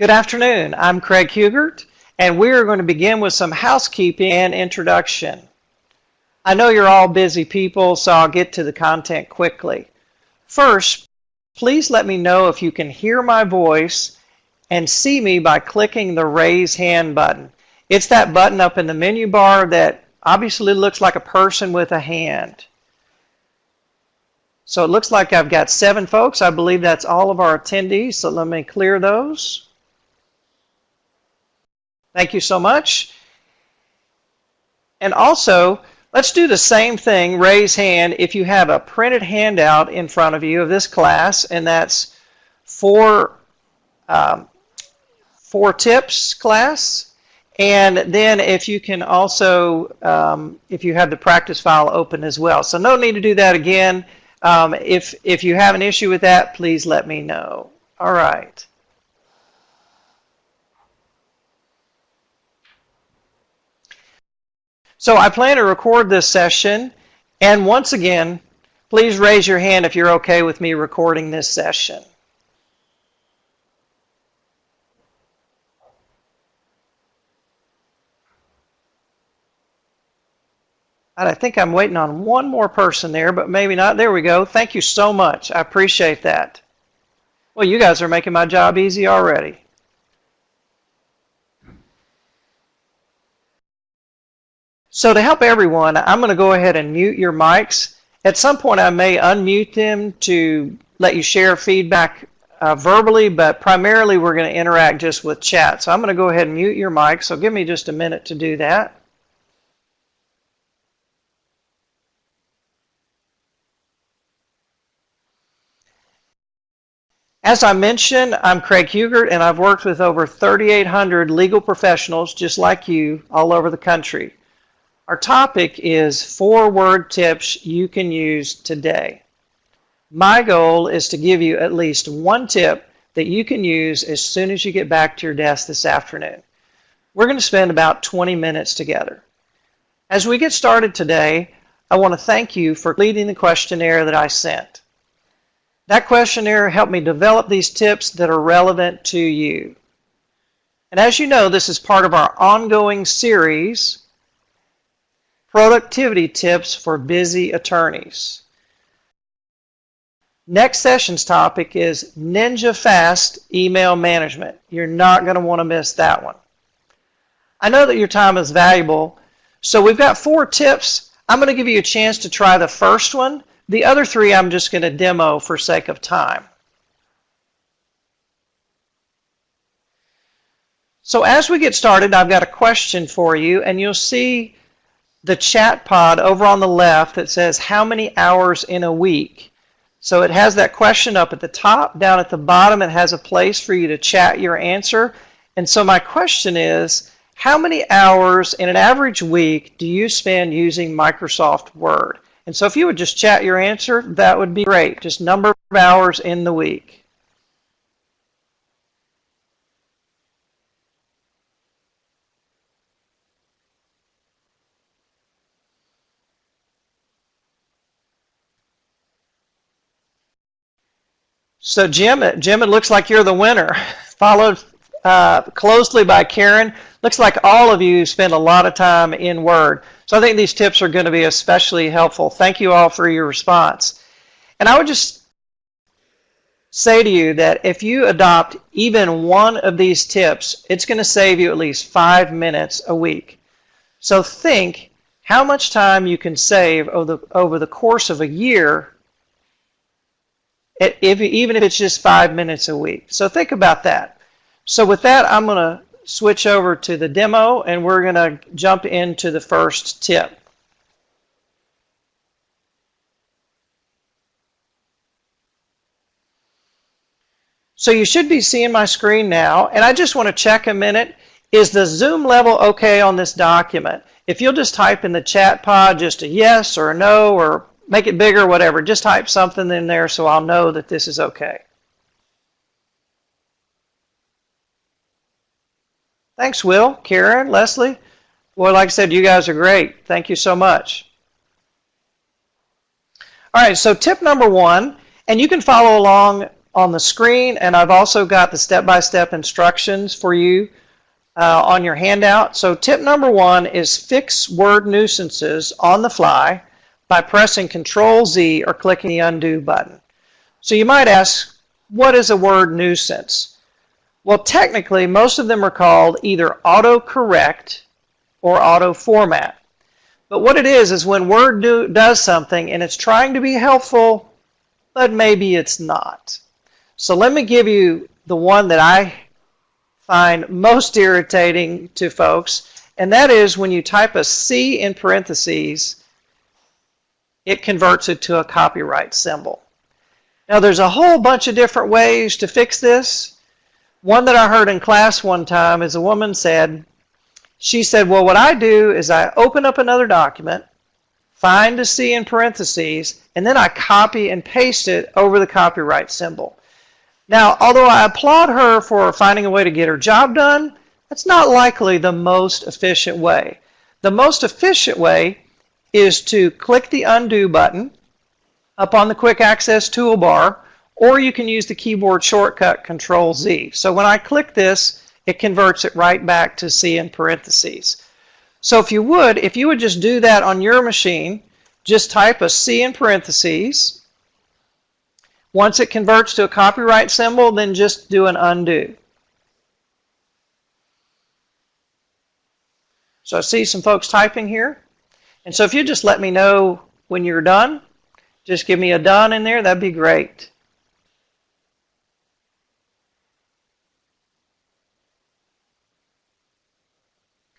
Good afternoon. I'm Craig Hugert, and we are going to begin with some housekeeping and introduction. I know you're all busy people, so I'll get to the content quickly. First, please let me know if you can hear my voice and see me by clicking the Raise Hand button. It's that button up in the menu bar that obviously looks like a person with a hand. So it looks like I've got 7 folks. I believe that's all of our attendees, so let me clear those. Thank you so much. And also, let's do the same thing, raise hand, if you have a printed handout in front of you of this class, and that's 4 tips class. And then if you can also, if you have the practice file open as well. So no need to do that again. If you have an issue with that, please let me know. All right. So I plan to record this session, and once again, please raise your hand if you're okay with me recording this session. I think I'm waiting on one more person there, but maybe not. There we go. Thank you so much. I appreciate that. Well, you guys are making my job easy already. So to help everyone, I'm going to go ahead and mute your mics. At some point, I may unmute them to let you share feedback verbally, but primarily we're going to interact just with chat. So I'm going to go ahead and mute your mic. So give me just a minute to do that. As I mentioned, I'm Craig Hugert, and I've worked with over 3,800 legal professionals just like you all over the country. Our topic is 4-word tips you can use today. My goal is to give you at least 1 tip that you can use as soon as you get back to your desk this afternoon. We're going to spend about 20 minutes together. As we get started today, I want to thank you for completing the questionnaire that I sent. That questionnaire helped me develop these tips that are relevant to you. And as you know, this is part of our ongoing series, Productivity Tips for Busy Attorneys. Next session's topic is Ninja Fast Email Management. You're not going to want to miss that one. I know that your time is valuable, so we've got 4 tips. I'm going to give you a chance to try the first one. The other 3 I'm just going to demo for sake of time. So as we get started, I've got a question for you, and you'll see the chat pod over on the left that says how many hours in a week. So it has that question up at the top. Down at the bottom, it has a place for you to chat your answer. And so my question is, how many hours in an average week do you spend using Microsoft Word? And so if you would just chat your answer, that would be great. Just number of hours in the week. So Jim, it looks like you're the winner, followed closely by Karen. Looks like all of you spend a lot of time in Word. So I think these tips are going to be especially helpful. Thank you all for your response. And I would just say to you that if you adopt even one of these tips, it's going to save you at least 5 minutes a week. So think how much time you can save over the course of a year, even if it's just 5 minutes a week. So think about that. So with that, I'm going to switch over to the demo, and we're going to jump into the first tip. So you should be seeing my screen now, and I just want to check a minute. Is the zoom level okay on this document? If you'll just type in the chat pod just a yes or a no, or make it bigger, whatever. Just type something in there so I'll know that this is okay. Thanks, Will, Karen, Leslie. Well, like I said, you guys are great. Thank you so much. All right, so tip number 1, and you can follow along on the screen, and I've also got the step-by-step instructions for you on your handout. So tip number 1 is fix word nuisances on the fly by pressing Control-Z or clicking the undo button. So you might ask, what is a word nuisance? Well, technically, most of them are called either autocorrect or auto-format. But what it is when Word does something and it's trying to be helpful, but maybe it's not. So let me give you the one that I find most irritating to folks, and that is when you type a C in parentheses, it converts it to a copyright symbol. Now there's a whole bunch of different ways to fix this. One that I heard in class one time is a woman said, well, what I do is I open up another document, find a C in parentheses, and then I copy and paste it over the copyright symbol. Now, although I applaud her for finding a way to get her job done, that's not likely the most efficient way. The most efficient way is to click the undo button up on the quick access toolbar, or you can use the keyboard shortcut Control-Z. So when I click this, it converts it right back to C in parentheses. So if you would just do that on your machine, just type a C in parentheses. Once it converts to a copyright symbol, then just do an undo. So I see some folks typing here. And so if you just let me know when you're done, just give me a done in there, that'd be great.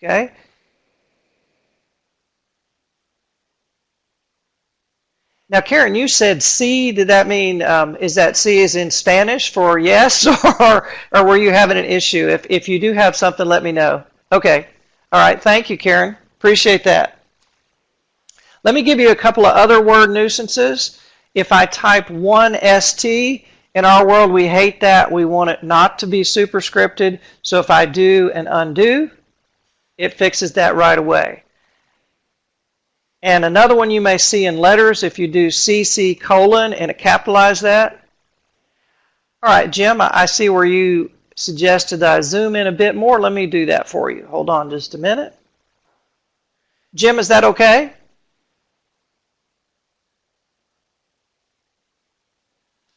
Okay. Now, Karen, you said C. Did that mean, is that C is in Spanish for yes, or were you having an issue? If you do have something, let me know. Okay. All right. Thank you, Karen. Appreciate that. Let me give you a couple of other word nuisances. If I type 1ST, in our world, we hate that. We want it not to be superscripted. So if I do an undo, it fixes that right away. And another one you may see in letters, if you do CC colon and capitalize that. All right, Jim, I see where you suggested that I zoom in a bit more. Let me do that for you. Hold on just a minute. Jim, is that okay?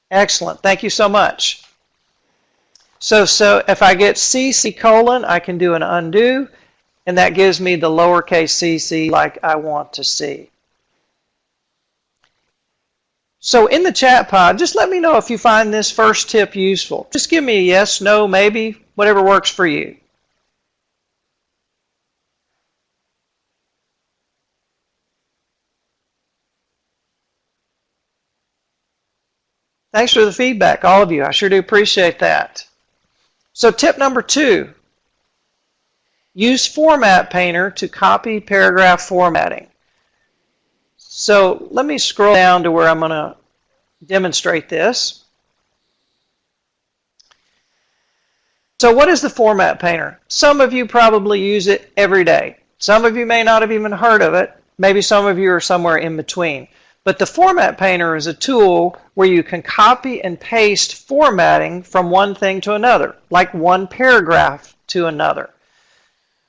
Excellent. Thank you so much. So if I get CC colon, I can do an undo. And that gives me the lowercase cc like I want to see. So in the chat pod, just let me know if you find this first tip useful. Just give me a yes, no, maybe, whatever works for you. Thanks for the feedback, all of you. I sure do appreciate that. So tip number 2. Use Format Painter to copy paragraph formatting. So let me scroll down to where I'm going to demonstrate this. So what is the Format Painter? Some of you probably use it every day. Some of you may not have even heard of it. Maybe some of you are somewhere in between. But the Format Painter is a tool where you can copy and paste formatting from one thing to another, like one paragraph to another.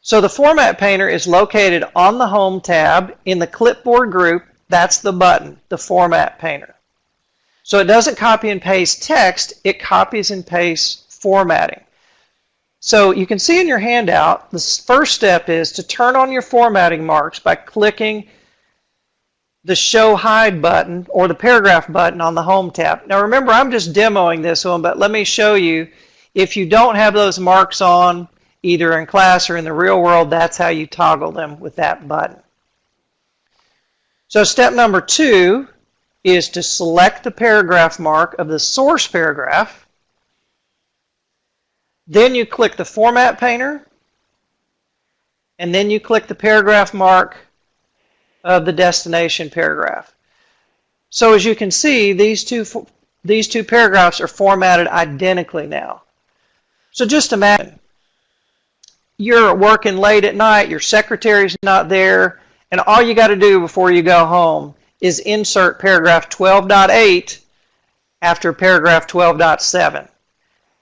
So the Format Painter is located on the Home tab in the clipboard group. That's the button, the Format Painter. So it doesn't copy and paste text, it copies and pastes formatting. So you can see in your handout, the first step is to turn on your formatting marks by clicking the Show Hide button or the Paragraph button on the Home tab. Now remember, I'm just demoing this one, but let me show you. If you don't have those marks on, either in class or in the real world, that's how you toggle them with that button. So step number 2 is to select the paragraph mark of the source paragraph. Then you click the Format Painter, and then you click the paragraph mark of the destination paragraph. So as you can see, these two paragraphs are formatted identically now. So just imagine you're working late at night, your secretary's not there, and all you got to do before you go home is insert paragraph 12.8 after paragraph 12.7.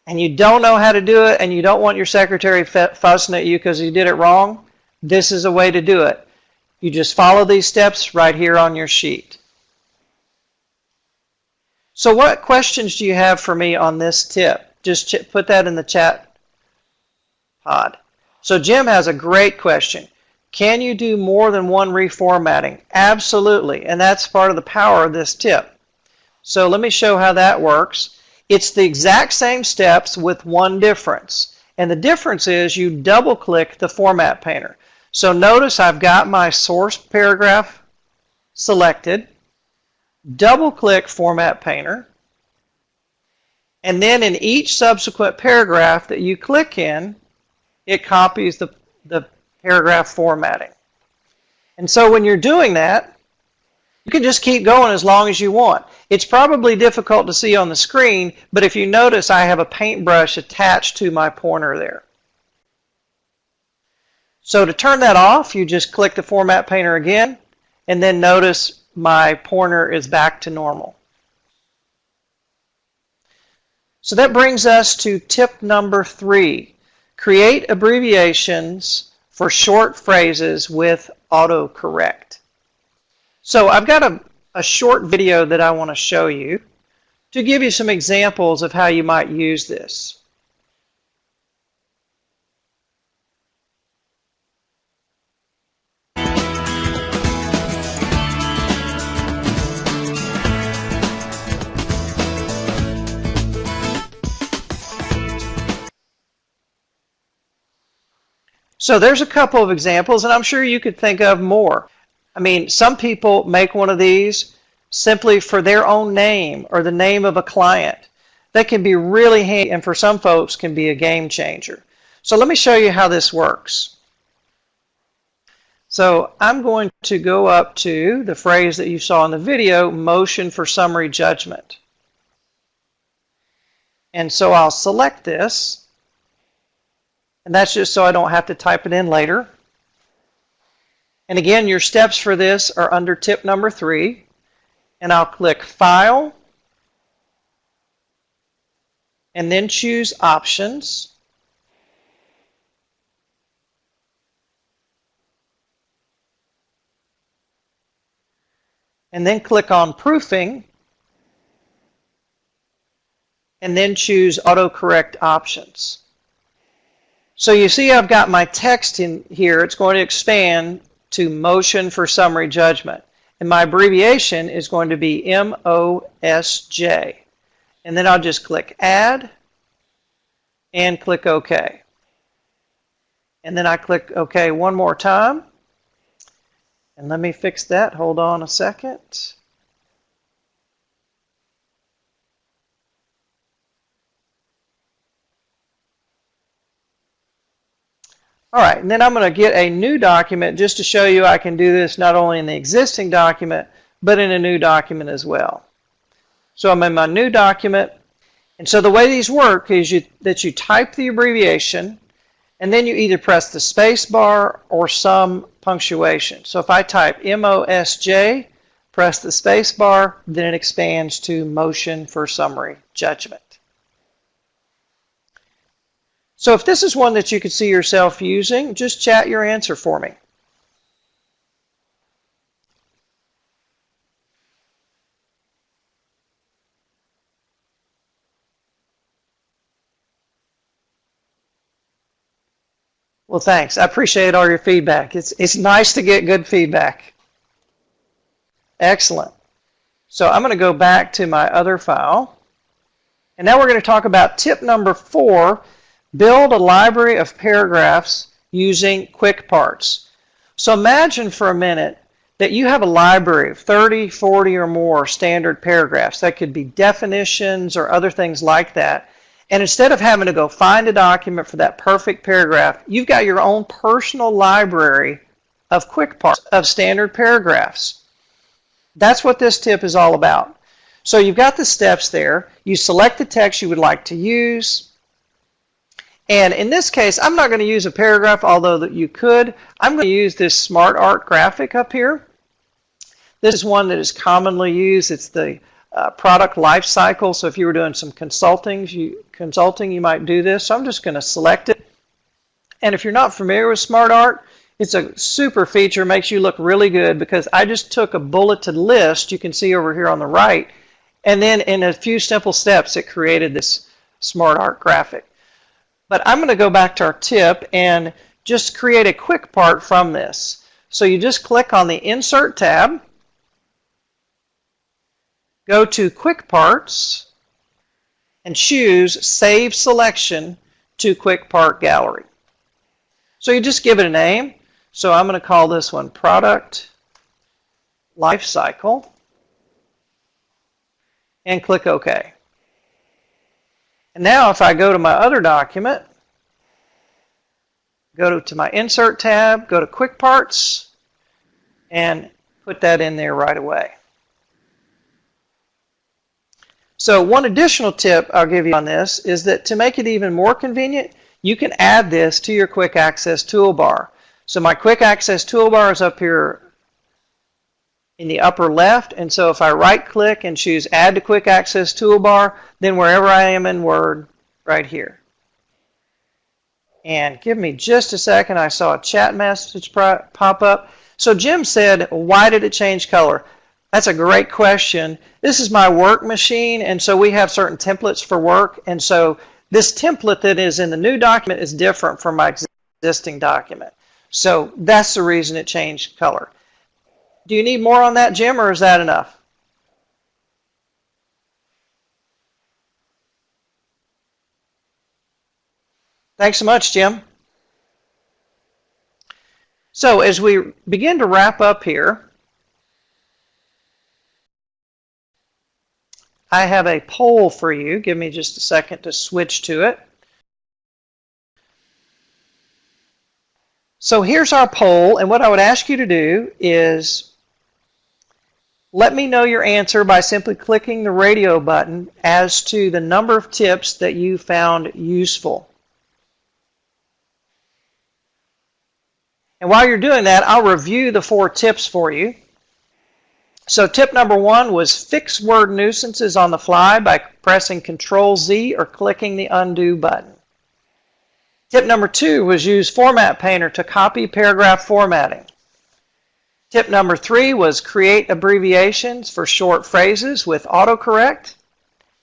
And you don't know how to do it, and you don't want your secretary fussing at you because you did it wrong, this is a way to do it. You just follow these steps right here on your sheet. So what questions do you have for me on this tip? Just put that in the chat pod. So Jim has a great question. Can you do more than one reformatting? Absolutely, and that's part of the power of this tip. So let me show how that works. It's the exact same steps with one difference. And the difference is you double click the format painter. So notice I've got my source paragraph selected, double click format painter, and then in each subsequent paragraph that you click in, it copies the paragraph formatting. And so when you're doing that, you can just keep going as long as you want. It's probably difficult to see on the screen, but if you notice, I have a paintbrush attached to my pointer there. So to turn that off, you just click the format painter again, and then notice my pointer is back to normal. So that brings us to tip number 3. Create abbreviations for short phrases with autocorrect. So I've got a short video that I want to show you to give you some examples of how you might use this. So there's a couple of examples, and I'm sure you could think of more. I mean, some people make one of these simply for their own name or the name of a client. That can be really handy, and for some folks can be a game changer. So let me show you how this works. So I'm going to go up to the phrase that you saw in the video, motion for summary judgment. And so I'll select this. And that's just so I don't have to type it in later. And again, your steps for this are under tip number 3. And I'll click File, and then choose Options. And then click on Proofing, and then choose Autocorrect Options. So you see I've got my text in here. It's going to expand to motion for summary judgment. And my abbreviation is going to be MOSJ. And then I'll just click Add and click OK. And then I click OK one more time. And let me fix that. Hold on a second. All right, and then I'm going to get a new document just to show you I can do this not only in the existing document, but in a new document as well. So I'm in my new document, and so the way these work is that you type the abbreviation, and then you either press the space bar or some punctuation. So if I type MOSJ, press the space bar, then it expands to motion for summary judgment. So if this is one that you could see yourself using, just chat your answer for me. Well, thanks. I appreciate all your feedback. It's nice to get good feedback. Excellent. So I'm going to go back to my other file. And now we're going to talk about tip number 4. Build a library of paragraphs using quick parts. So imagine for a minute that you have a library of 30, 40 or more standard paragraphs. That could be definitions or other things like that. And instead of having to go find a document for that perfect paragraph, you've got your own personal library of quick parts, of standard paragraphs. That's what this tip is all about. So you've got the steps there. You select the text you would like to use. And in this case, I'm not going to use a paragraph, although that you could. I'm going to use this Smart Art graphic up here. This is one that is commonly used. It's the product life cycle. So if you were doing some consulting, you might do this. So I'm just going to select it. And if you're not familiar with SmartArt, it's a super feature, makes you look really good, because I just took a bulleted list, you can see over here on the right, and then in a few simple steps it created this SmartArt graphic. But I'm going to go back to our tip and just create a quick part from this. So you just click on the Insert tab, go to Quick Parts, and choose Save Selection to Quick Part Gallery. So you just give it a name. So I'm going to call this one Product Life Cycle, and click OK. And now if I go to my other document, go to my Insert tab, go to Quick Parts, and put that in there right away. So one additional tip I'll give you on this is that to make it even more convenient, you can add this to your Quick Access toolbar. So my Quick Access toolbar is up here in the upper left, and so if I right click and choose Add to Quick Access Toolbar, then wherever I am in Word, right here. And give me just a second, I saw a chat message pop up. So Jim said, why did it change color? That's a great question. This is my work machine, and so we have certain templates for work, and so this template that is in the new document is different from my existing document. So that's the reason it changed color. Do you need more on that, Jim, or is that enough? Thanks so much, Jim. So as we begin to wrap up here, I have a poll for you. Give me just a second to switch to it. So here's our poll, and what I would ask you to do is let me know your answer by simply clicking the radio button as to the number of tips that you found useful. And while you're doing that, I'll review the 4 tips for you. So tip number 1 was fix word nuisances on the fly by pressing Control-Z or clicking the undo button. Tip number 2 was use Format Painter to copy paragraph formatting. Tip number 3 was create abbreviations for short phrases with autocorrect.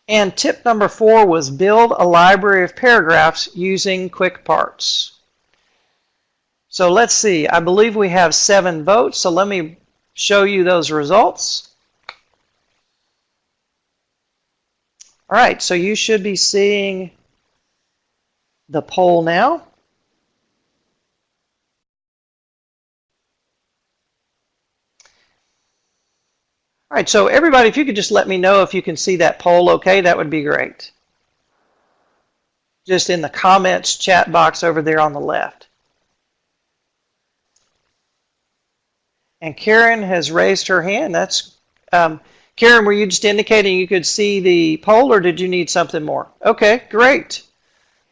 And tip number 4 was build a library of paragraphs using Quick Parts. So let's see, I believe we have 7 votes, so let me show you those results. All right, so you should be seeing the poll now. All right, so everybody, if you could just let me know if you can see that poll okay, that would be great. Just in the comments chat box over there on the left. And Karen has raised her hand. That's Karen, were you just indicating you could see the poll, or did you need something more? Okay, great.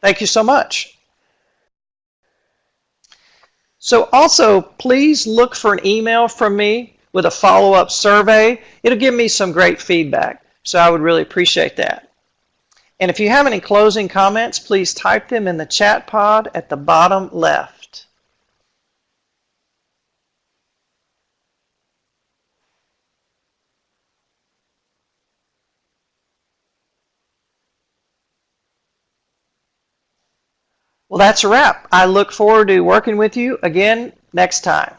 Thank you so much. So also, please look for an email from me with a follow-up survey. It'll give me some great feedback, so I would really appreciate that. And if you have any closing comments, please type them in the chat pod at the bottom left. Well, that's a wrap. I look forward to working with you again next time.